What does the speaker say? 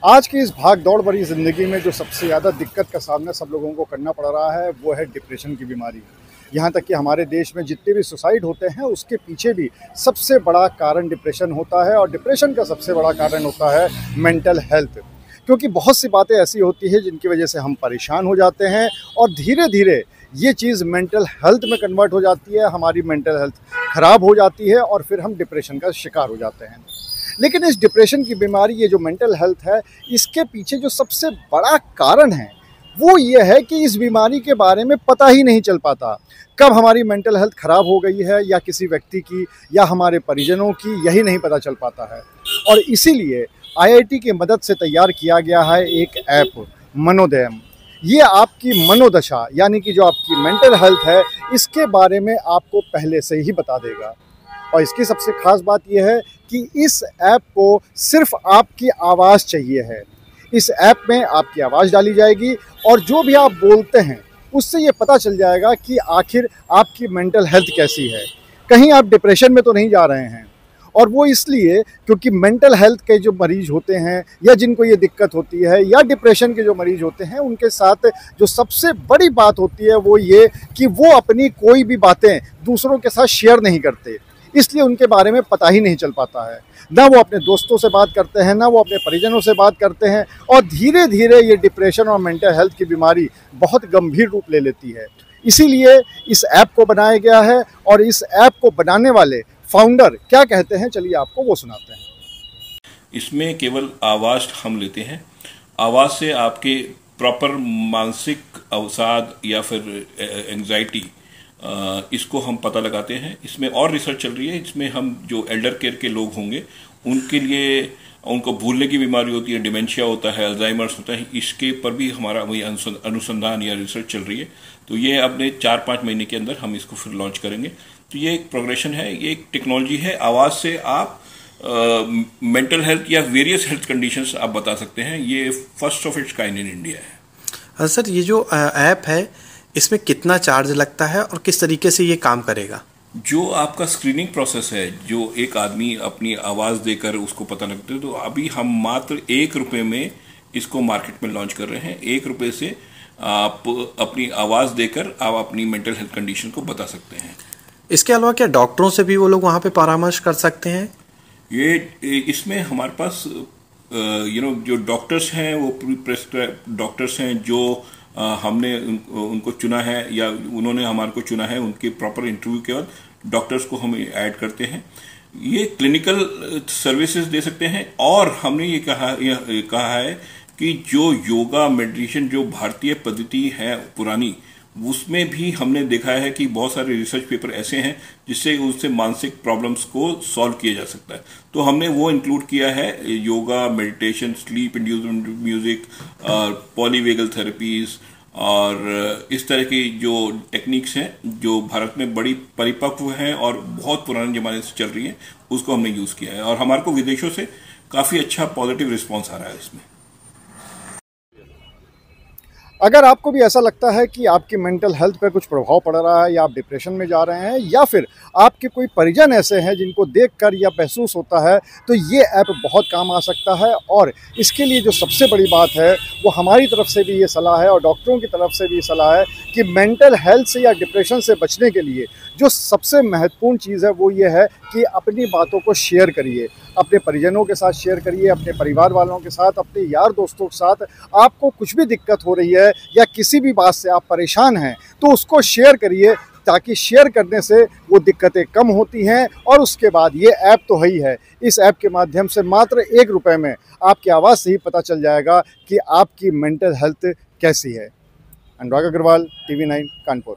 आज की इस भाग दौड़ भरी ज़िंदगी में जो सबसे ज़्यादा दिक्कत का सामना सब लोगों को करना पड़ रहा है वो है डिप्रेशन की बीमारी। यहाँ तक कि हमारे देश में जितने भी सुसाइड होते हैं उसके पीछे भी सबसे बड़ा कारण डिप्रेशन होता है और डिप्रेशन का सबसे बड़ा कारण होता है मेंटल हेल्थ। क्योंकि बहुत सी बातें ऐसी होती है जिनकी वजह से हम परेशान हो जाते हैं और धीरे धीरे ये चीज़ मेंटल हेल्थ में कन्वर्ट हो जाती है, हमारी मेंटल हेल्थ ख़राब हो जाती है और फिर हम डिप्रेशन का शिकार हो जाते हैं। लेकिन इस डिप्रेशन की बीमारी, ये जो मेंटल हेल्थ है, इसके पीछे जो सबसे बड़ा कारण है वो ये है कि इस बीमारी के बारे में पता ही नहीं चल पाता। कब हमारी मेंटल हेल्थ ख़राब हो गई है या किसी व्यक्ति की या हमारे परिजनों की, यही नहीं पता चल पाता है। और इसीलिए आईआईटी की मदद से तैयार किया गया है एक ऐप मनोदयम। ये आपकी मनोदशा यानी कि जो आपकी मेंटल हेल्थ है इसके बारे में आपको पहले से ही बता देगा। और इसकी सबसे ख़ास बात यह है कि इस ऐप को सिर्फ आपकी आवाज़ चाहिए है। इस ऐप में आपकी आवाज़ डाली जाएगी और जो भी आप बोलते हैं उससे ये पता चल जाएगा कि आखिर आपकी मेंटल हेल्थ कैसी है। कहीं आप डिप्रेशन में तो नहीं जा रहे हैं। और वो इसलिए क्योंकि मेंटल हेल्थ के जो मरीज़ होते हैं या जिनको ये दिक्कत होती है या डिप्रेशन के जो मरीज़ होते हैं, उनके साथ जो सबसे बड़ी बात होती है वो ये कि वो अपनी कोई भी बातें दूसरों के साथ शेयर नहीं करते, इसलिए उनके बारे में पता ही नहीं चल पाता है। ना वो अपने दोस्तों से बात करते हैं, ना वो अपने परिजनों से बात करते हैं और धीरे धीरे ये डिप्रेशन और मेंटल हेल्थ की बीमारी बहुत गंभीर रूप ले लेती है। इसीलिए इस ऐप को बनाया गया है और इस ऐप को बनाने वाले फाउंडर क्या कहते हैं, चलिए आपको वो सुनाते हैं। इसमें केवल आवाज़ हम लेते हैं। आवाज़ से आपके प्रॉपर मानसिक अवसाद या फिर एंजाइटी, इसको हम पता लगाते हैं। इसमें और रिसर्च चल रही है। इसमें हम जो एल्डर केयर के लोग होंगे उनके लिए, उनको भूलने की बीमारी होती है, डिमेंशिया होता है, अल्जाइमर्स होता है, इसके पर भी हमारा वही अनुसंधान या रिसर्च चल रही है। तो ये अपने 4-5 महीने के अंदर हम इसको फिर लॉन्च करेंगे। तो ये एक प्रोग्रेशन है, ये एक टेक्नोलॉजी है। आवाज़ से आप मेंटल हेल्थ या वेरियस हेल्थ कंडीशंस आप बता सकते हैं। ये first of its kind in India है। सर, ये जो ऐप है इसमें कितना चार्ज लगता है और किस तरीके से ये काम करेगा? जो आपका स्क्रीनिंग प्रोसेस है, जो एक आदमी अपनी आवाज़ देकर उसको पता लगता है, तो अभी हम मात्र 1 रुपये में इसको मार्केट में लॉन्च कर रहे हैं। 1 रुपये से आप अपनी आवाज़ देकर आप अपनी मेंटल हेल्थ कंडीशन को बता सकते हैं। इसके अलावा क्या डॉक्टरों से भी वो लोग वहाँ पे परामर्श कर सकते हैं? ये इसमें हमारे पास जो डॉक्टर्स हैं वो प्रिस्क्राइब डॉक्टर्स हैं जो हमने उनको चुना है या उन्होंने हमारे को चुना है। उनके प्रॉपर इंटरव्यू के बाद डॉक्टर्स को हम ऐड करते हैं। ये क्लिनिकल सर्विसेज दे सकते हैं। और हमने ये कहा है कि जो योगा मेडिटेशन जो भारतीय पद्धति है पुरानी, उसमें भी हमने देखा है कि बहुत सारे रिसर्च पेपर ऐसे हैं जिससे उससे मानसिक प्रॉब्लम्स को सॉल्व किया जा सकता है। तो हमने वो इंक्लूड किया है, yoga, meditation, sleep induced music, polyvagal therapies और इस तरह की जो टेक्निक्स हैं जो भारत में बड़ी परिपक्व हैं और बहुत पुराने ज़माने से चल रही हैं, उसको हमने यूज़ किया है और हमारे को विदेशों से काफ़ी अच्छा पॉजिटिव रिस्पॉन्स आ रहा है इसमें। अगर आपको भी ऐसा लगता है कि आपकी मेंटल हेल्थ पर कुछ प्रभाव पड़ रहा है या आप डिप्रेशन में जा रहे हैं या फिर आपके कोई परिजन ऐसे हैं जिनको देखकर या महसूस होता है, तो ये ऐप बहुत काम आ सकता है। और इसके लिए जो सबसे बड़ी बात है वो हमारी तरफ से भी ये सलाह है और डॉक्टरों की तरफ से भी सलाह है कि मेंटल हेल्थ से या डिप्रेशन से बचने के लिए जो सबसे महत्वपूर्ण चीज़ है वो ये है कि अपनी बातों को शेयर करिए, अपने परिजनों के साथ शेयर करिए, अपने परिवार वालों के साथ, अपने यार दोस्तों के साथ। आपको कुछ भी दिक्कत हो रही है या किसी भी बात से आप परेशान हैं तो उसको शेयर करिए, ताकि शेयर करने से वो दिक्कतें कम होती हैं। और उसके बाद ये ऐप तो है ही है, इस ऐप के माध्यम से मात्र 1 रुपये में आपकी आवाज़ से ही पता चल जाएगा कि आपकी मेंटल हेल्थ कैसी है। अनुराग अग्रवाल, TV9 कानपुर।